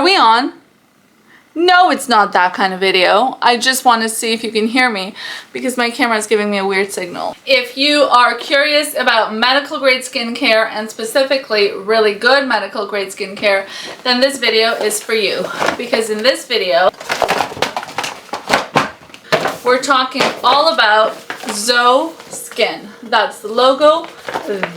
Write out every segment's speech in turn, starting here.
Are we on? No, it's not that kind of video. I just want to see if you can hear me because my camera is giving me a weird signal. If you are curious about medical grade skincare and specifically really good medical grade skincare, then this video is for you, because in this video we're talking all about Zoe Skin. That's the logo,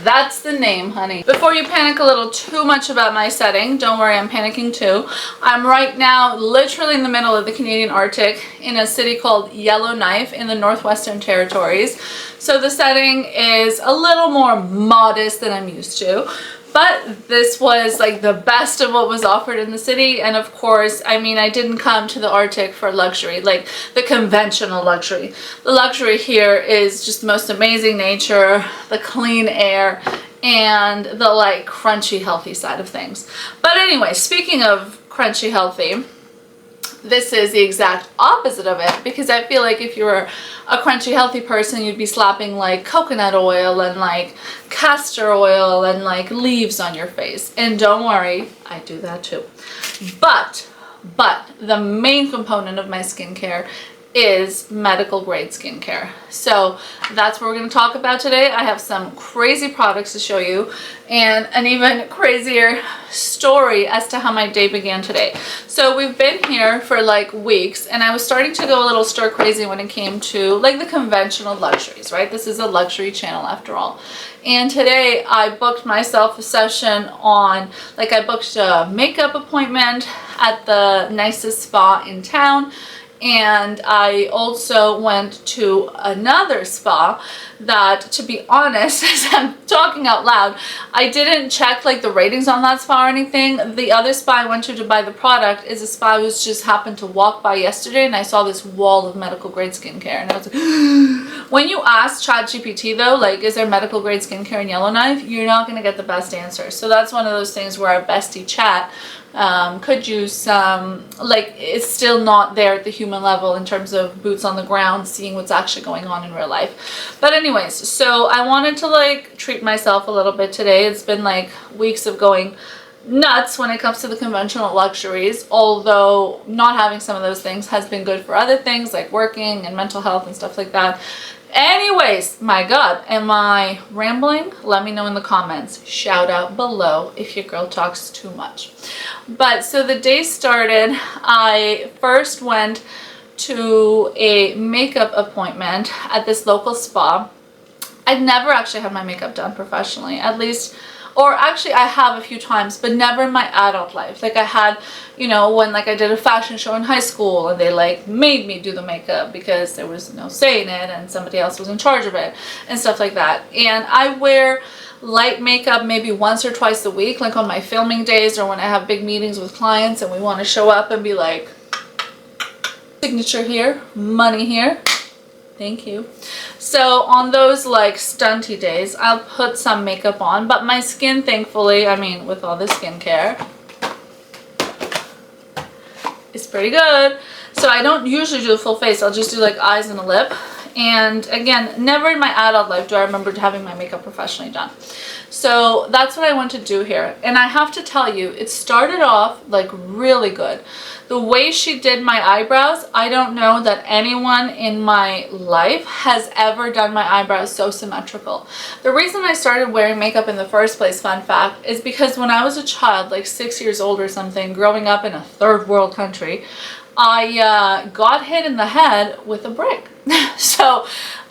that's the name, honey. Before you panic a little too much about my setting, don't worry, I'm panicking too. I'm right now literally in the middle of the Canadian Arctic in a city called Yellowknife in the Northwestern Territories. So the setting is a little more modest than I'm used to. But this was like the best of what was offered in the city. And of course, I mean, I didn't come to the Arctic for luxury, like the conventional luxury. The luxury here is just the most amazing nature, the clean air, and the like crunchy healthy side of things. But anyway, speaking of crunchy healthy, this is the exact opposite of it, because I feel like if you were a crunchy healthy person, you'd be slapping like coconut oil and like castor oil and like leaves on your face. And don't worry, I do that too. But the main component of my skincare is medical grade skincare. So that's what we're going to talk about today. I have some crazy products to show you and an even crazier story as to how my day began today. So we've been here for like weeks and I was starting to go a little stir crazy when it came to like the conventional luxuries, right? This is a luxury channel after all. And today I booked myself a session on, like I booked a makeup appointment at the nicest spa in town. And I also went to another spa that, to be honest, as I'm talking out loud, I didn't check like the ratings on that spa or anything. The other spa I went to buy the product is a spa I was just happened to walk by yesterday, and I saw this wall of medical grade skincare, and I was like, when you ask ChatGPT though, like, is there medical grade skincare in Yellowknife, you're not going to get the best answer. So that's one of those things where our bestie chat could use some, like, it's still not there at the human level in terms of boots on the ground, seeing what's actually going on in real life. But anyways, so I wanted to like treat myself a little bit today. It's been like weeks of going nuts when it comes to the conventional luxuries, although not having some of those things has been good for other things like working and mental health and stuff like that. Anyways, my God, am I rambling? Let me know in the comments. Shout out below if your girl talks too much. But so the day started, I first went to a makeup appointment at this local spa. I've never actually had my makeup done professionally, at least, or actually I have a few times, but never in my adult life. Like I had, you know, when like I did a fashion show in high school and they like made me do the makeup because there was no say in it and somebody else was in charge of it and stuff like that. And I wear light makeup maybe once or twice a week, like on my filming days or when I have big meetings with clients and we want to show up and be like, signature here, money here. Thank you. So on those like stunty days, I'll put some makeup on, but my skin, thankfully, I mean, with all the skincare, is pretty good. So I don't usually do the full face. I'll just do like eyes and a lip. And again, never in my adult life do I remember having my makeup professionally done. So that's what I want to do here. And I have to tell you, it started off like really good. The way she did my eyebrows, I don't know that anyone in my life has ever done my eyebrows so symmetrical. The reason I started wearing makeup in the first place, fun fact, is because when I was a child, like 6 years old or something, growing up in a third world country, I got hit in the head with a brick. So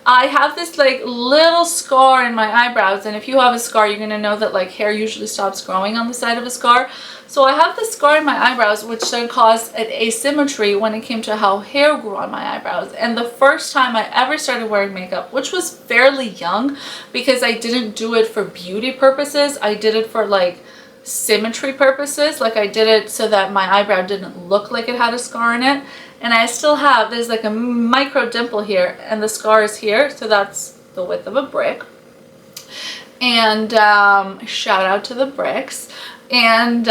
I have this like little scar in my eyebrows, and if you have a scar, you're gonna know that like hair usually stops growing on the side of a scar. So I have this scar in my eyebrows, which then caused an asymmetry when it came to how hair grew on my eyebrows. And the first time I ever started wearing makeup, which was fairly young, because I didn't do it for beauty purposes, I did it for like symmetry purposes. Like I did it so that my eyebrow didn't look like it had a scar in it. And I still have, there's like a micro dimple here and the scar is here, so that's the width of a brick. And shout out to the bricks. And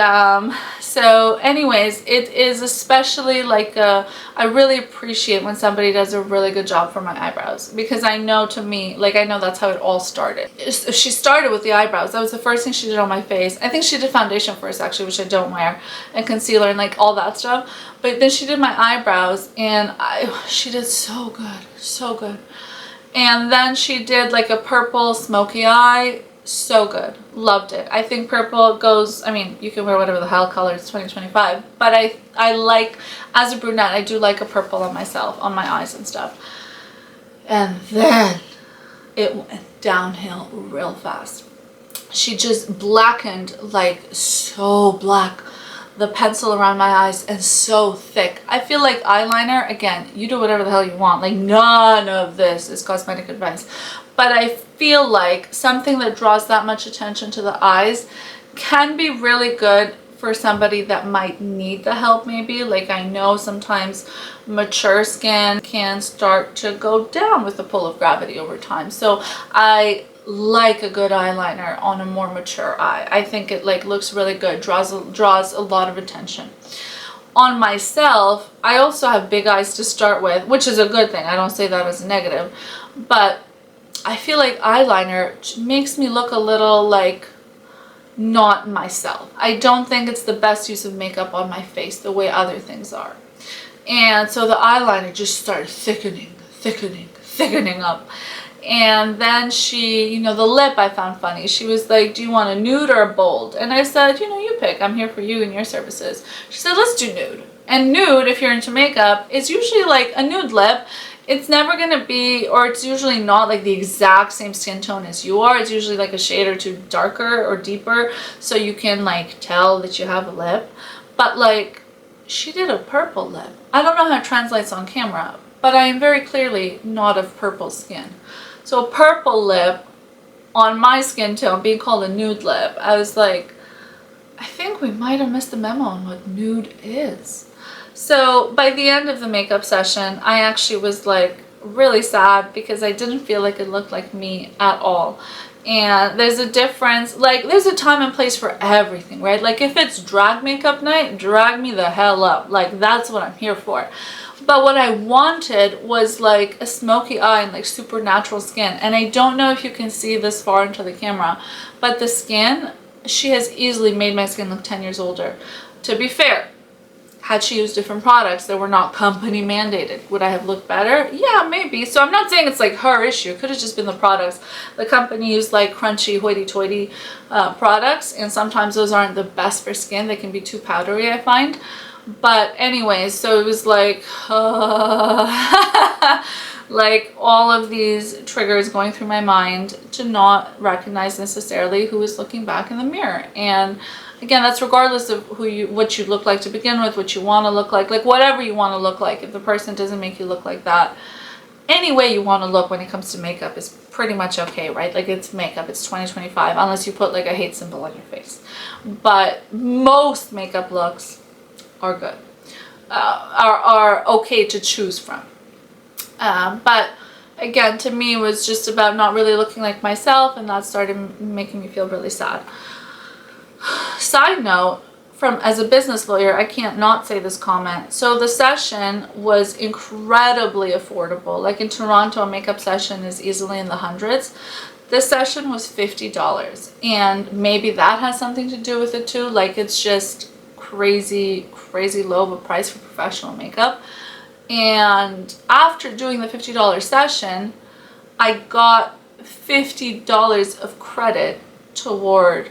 So anyways, it is especially like I really appreciate when somebody does a really good job for my eyebrows, because I know, to me, like, I know that's how it all started. She started with the eyebrows. That was the first thing she did on my face. I think she did foundation first, actually, which I don't wear, and concealer and like all that stuff. But then she did my eyebrows, and she did so good, so good. And then she did like a purple smoky eye. So good. Loved it. I think purple goes, I mean, you can wear whatever the hell color, it's 2025, but I like, as a brunette, I do like a purple on myself, on my eyes and stuff. And then it went downhill real fast. She just blackened, like so black, the pencil around my eyes, and so thick. I feel like eyeliner, again, you do whatever the hell you want. Like, none of this is cosmetic advice. But I feel like something that draws that much attention to the eyes can be really good for somebody that might need the help, maybe. Like, I know sometimes mature skin can start to go down with the pull of gravity over time. So I like a good eyeliner on a more mature eye. I think it like looks really good, draws a lot of attention. On myself, I also have big eyes to start with, which is a good thing. I don't say that as a negative, but I feel like eyeliner makes me look a little like not myself. I don't think it's the best use of makeup on my face the way other things are. And so the eyeliner just started thickening up. And then she, you know, the lip I found funny. She was like, do you want a nude or a bold? And I said, you know, you pick. I'm here for you and your services. She said, let's do nude. And nude, if you're into makeup, is usually like a nude lip. It's never going to be, or it's usually not like the exact same skin tone as you are. It's usually like a shade or two darker or deeper, so you can like tell that you have a lip. But like, she did a purple lip. I don't know how it translates on camera, but I am very clearly not of purple skin. So a purple lip on my skin tone being called a nude lip, I was like, I think we might have missed the memo on what nude is. So by the end of the makeup session, I actually was like really sad because I didn't feel like it looked like me at all. And there's a difference, like there's a time and place for everything, right? Like if it's drag makeup night, drag me the hell up. Like that's what I'm here for. But what I wanted was like a smoky eye and like super natural skin. And I don't know if you can see this far into the camera, but the skin, she has easily made my skin look 10 years older. To be fair, had she used different products that were not company mandated, would I have looked better? Yeah, maybe. So I'm not saying it's like her issue. It could have just been the products. The company used like crunchy, hoity-toity products, and sometimes those aren't the best for skin. They can be too powdery, I find. But anyways, so it was like, like all of these triggers going through my mind to not recognize necessarily who is looking back in the mirror. And again, that's regardless of what you look like to begin with, what you want to look like whatever you want to look like. If the person doesn't make you look like that, any way you want to look when it comes to makeup is pretty much okay, right? Like it's makeup, it's 2025, unless you put like a hate symbol on your face. But most makeup looks are good, are okay to choose from. But again, to me, it was just about not really looking like myself, and that started making me feel really sad. Side note, as a business lawyer, I can't not say this comment. So the session was incredibly affordable. Like in Toronto, a makeup session is easily in the hundreds. This session was $50, and maybe that has something to do with it too. Like it's just crazy low of a price for professional makeup. And after doing the $50 session, I got $50 of credit toward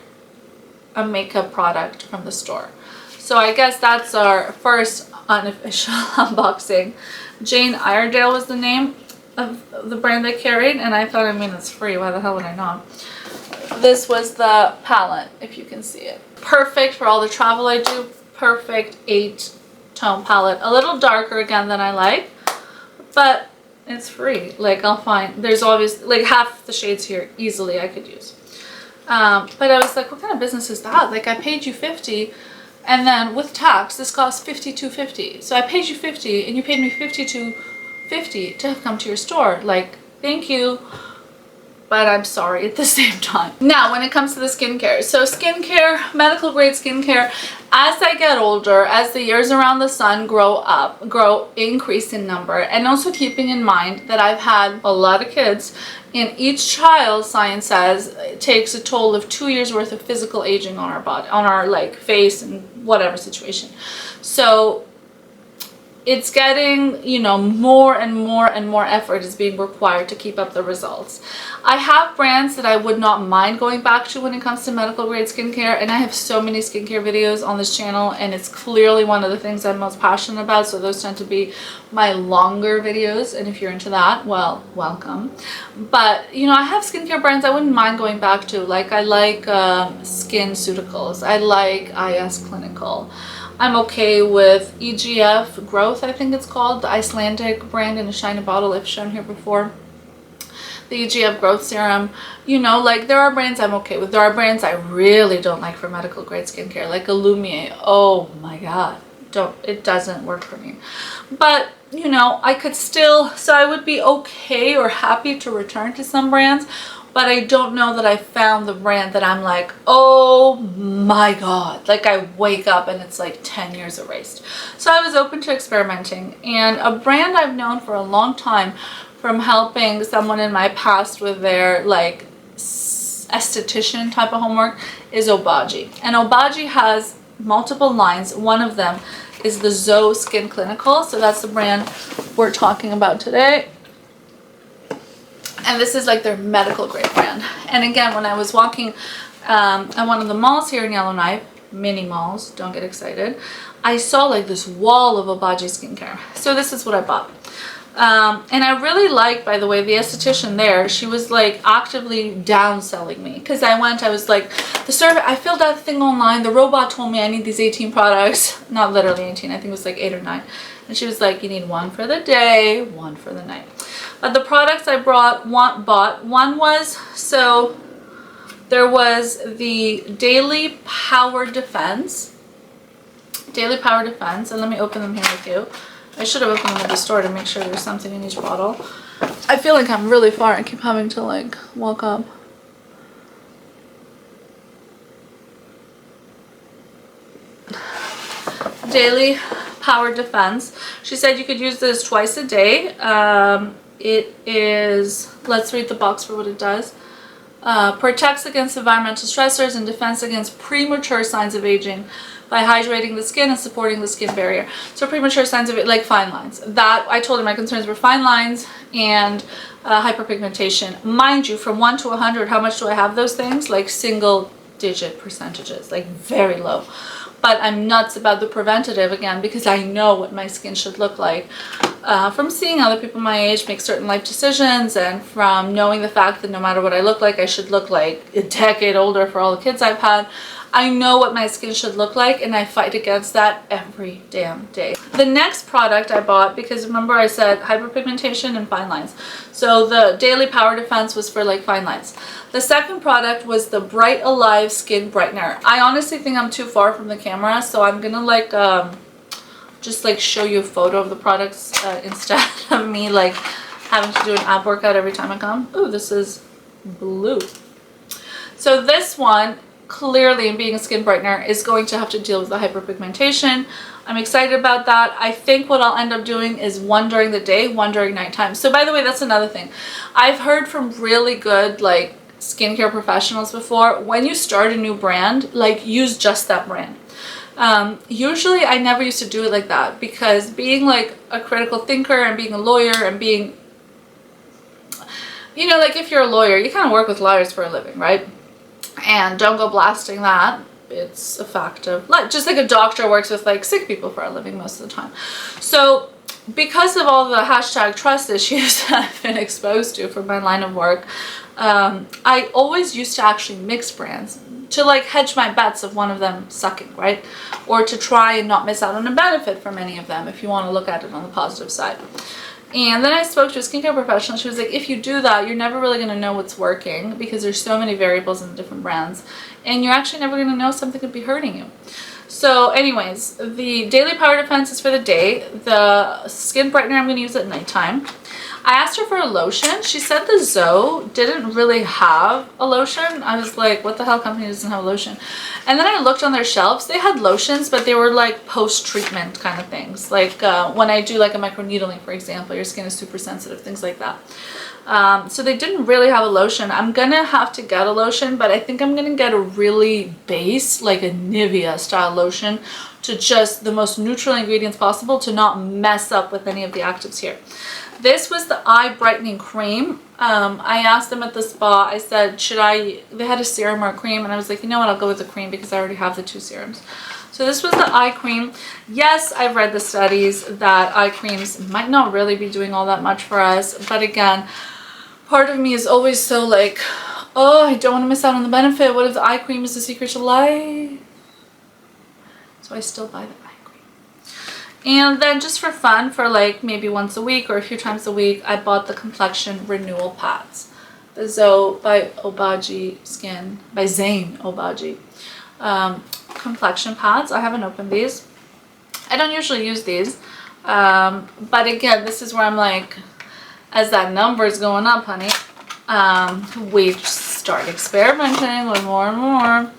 a makeup product from the store. So I guess that's our first unofficial unboxing. Jane Iredale was the name of the brand I carried, and I thought, I mean, it's free, why the hell would I not? This was the palette, if you can see it. Perfect for all the travel I do. Perfect 8-tone palette. A little darker again than I like, but it's free. Like I'll find, there's obviously like half the shades here easily I could use. But I was like, what kind of business is that? Like I paid you $50, and then with tax this cost $52.50. So I paid you $50 and you paid me $52.50 to have come to your store. Like, thank you. but I'm sorry at the same time. Now, when it comes to the skincare, so skincare, medical grade skincare, as I get older, as the years around the sun increase in number, and also keeping in mind that I've had a lot of kids, and each child, science says, takes a toll of 2 years worth of physical aging on our body, on our like face and whatever situation. So it's getting, you know, more and more effort is being required to keep up the results. I have brands that I would not mind going back to when it comes to medical grade skincare, and I have so many skincare videos on this channel, and it's clearly one of the things I'm most passionate about, so those tend to be my longer videos, and if you're into that, well, welcome. But, you know, I have skincare brands I wouldn't mind going back to. Like, I like SkinCeuticals, I like IS Clinical. I'm okay with EGF Growth, I think it's called, the Icelandic brand in a shiny bottle I've shown here before. The EGF Growth Serum, you know, like there are brands I'm okay with. There are brands I really don't like for medical grade skincare, like Illumier. Oh my god, it doesn't work for me. But, you know, I could still, so I would be okay or happy to return to some brands, but I don't know that I found the brand that I'm like, oh my god, like I wake up and it's like 10 years erased. So I was open to experimenting, and a brand I've known for a long time from helping someone in my past with their like esthetician type of homework is Obagi. And Obagi has multiple lines. One of them is the Zoe Skin Clinical, so that's the brand we're talking about today. And this is like their medical grade brand. And again, when I was walking at one of the malls here in Yellowknife, mini malls, don't get excited, I saw like this wall of Obagi skincare. So this is what I bought. And I really liked, by the way, the esthetician there. She was like actively downselling me, because I was like, the survey, I filled out the thing online, the robot told me I need these 18 products, not literally 18, I think it was like 8 or 9. And she was like, you need one for the day, one for the night. But the products I bought, one was, so there was the Daily Power Defense, and let me open them here with you. I should have opened them at the store to make sure there's something in each bottle. I feel like I'm really far and keep having to like walk up. Daily Power Defense. She said you could use this twice a day. It is, let's read the box for what it does. Protects against environmental stressors and defense against premature signs of aging by hydrating the skin and supporting the skin barrier. So premature signs of it, like fine lines. That, I told her my concerns were fine lines and hyperpigmentation. Mind you, from 1 to 100, how much do I have those things? Like single digit percentages, like very low. But I'm nuts about the preventative again, because I know what my skin should look like. From seeing other people my age make certain life decisions, and from knowing the fact that no matter what I look like, I should look like a decade older for all the kids I've had. I know what my skin should look like, and I fight against that every damn day. The next product I bought, because remember I said hyperpigmentation and fine lines. So the Daily Power Defense was for like fine lines. The second product was the Bright Alive Skin Brightener. I honestly think I'm too far from the camera, so I'm gonna like just like show you a photo of the products instead of me like having to do an ab workout every time I come. Ooh, this is blue. So this one, clearly, in being a skin brightener, is going to have to deal with the hyperpigmentation. I'm excited about that. I think what I'll end up doing is one during the day, one during nighttime. So by the way, that's another thing. I've heard from really good like skincare professionals before, when you start a new brand, like use just that brand. Usually I never used to do it like that, because being like a critical thinker and being a lawyer and being, you know, like if you're a lawyer, you kind of work with lawyers for a living, right? And don't go blasting that. It's a fact of life. Just like a doctor works with like sick people for a living most of the time. So because of all the hashtag trust issues that I've been exposed to from my line of work, I always used to actually mix brands to like hedge my bets of one of them sucking, right? Or to try and not miss out on a benefit from any of them, if you want to look at it on the positive side. And then I spoke to a skincare professional. She was like, if you do that, you're never really going to know what's working, because there's so many variables in the different brands, and you're actually never going to know something could be hurting you. So anyways, the Daily Power Defense is for the day. The skin brightener I'm going to use at nighttime. I asked her for a lotion. She said the Zoe didn't really have a lotion. I was like, what the hell company doesn't have a lotion? And then I looked on their shelves. They had lotions, but they were like post-treatment kind of things. Like when I do like a microneedling, for example, your skin is super sensitive, things like that. So they didn't really have a lotion. I'm gonna have to get a lotion, but I think I'm gonna get a really base, like a Nivea style lotion, to just the most neutral ingredients possible to not mess up with any of the actives here. This was the eye brightening cream. I asked them at the spa, I said, they had a serum or a cream, and I was like, you know what, I'll go with the cream because I already have the 2 serums. So this was the eye cream. Yes, I've read the studies that eye creams might not really be doing all that much for us, but again, part of me is always so like, oh, I don't want to miss out on the benefit. What if the eye cream is the secret to life? So I still buy the eye cream. And then just for fun, for like maybe once a week or a few times a week, I bought the complexion renewal pads. The Zoe by Obagi Skin, by Zane Obagi. Complexion pads. I haven't opened these. I don't usually use these. But again, this is where I'm like, as that number is going up, honey, we start experimenting with more and more.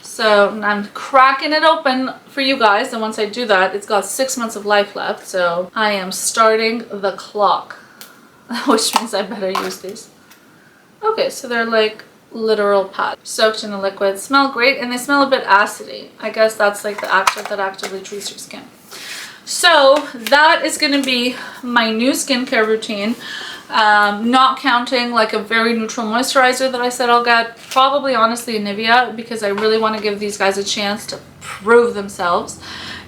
So I'm cracking it open for you guys, and once I do that, it's got 6 months of life left, so I am starting the clock, which means I better use these. Okay, so they're like literal pads soaked in a liquid. Smell great, and they smell a bit acidy. I guess that's like the active that actively treats your skin. So that is going to be my new skincare routine, not counting like a very neutral moisturizer that I said I'll get, probably honestly a Nivea, because I really want to give these guys a chance to prove themselves,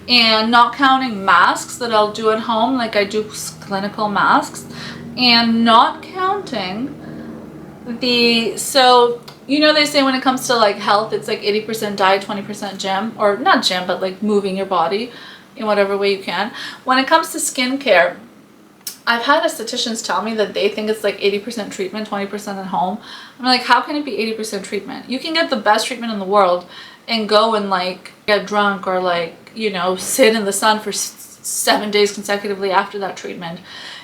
and not counting masks that I'll do at home, like I do clinical masks, and not counting so you know, they say when it comes to like health, it's like 80% diet, 20% gym, or not gym, but like moving your body in whatever way you can. When it comes to skincare, I've had estheticians tell me that they think it's like 80% treatment, 20% at home. I'm like, how can it be 80% treatment? You can get the best treatment in the world and go and like get drunk or like, you know, sit in the sun for 7 days consecutively after that treatment,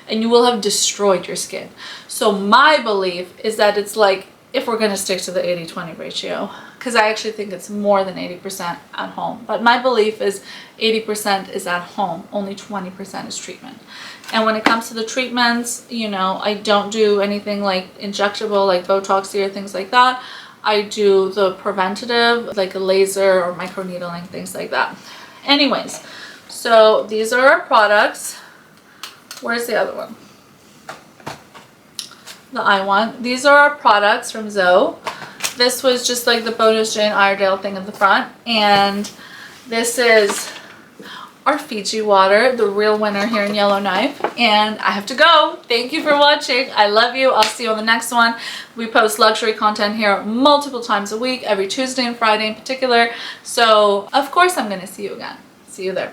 and you will have destroyed your skin. So my belief is that it's like, if we're going to stick to the 80-20 ratio, because I actually think it's more than 80% at home. But my belief is 80% is at home, only 20% is treatment. And when it comes to the treatments, you know, I don't do anything like injectable, like Botox or things like that. I do the preventative, like a laser or microneedling, things like that. Anyways, so these are our products. Where's the other one? The eye one. These are our products from Zoe. This was just like the bonus Jane Iredale thing in the front, and this is our Fiji water, the real winner here in Yellowknife. And I have to go. Thank you for watching. I love you. I'll see you on the next one. We post luxury content here multiple times a week, every Tuesday and Friday in particular. So of course I'm going to see you again. See you there.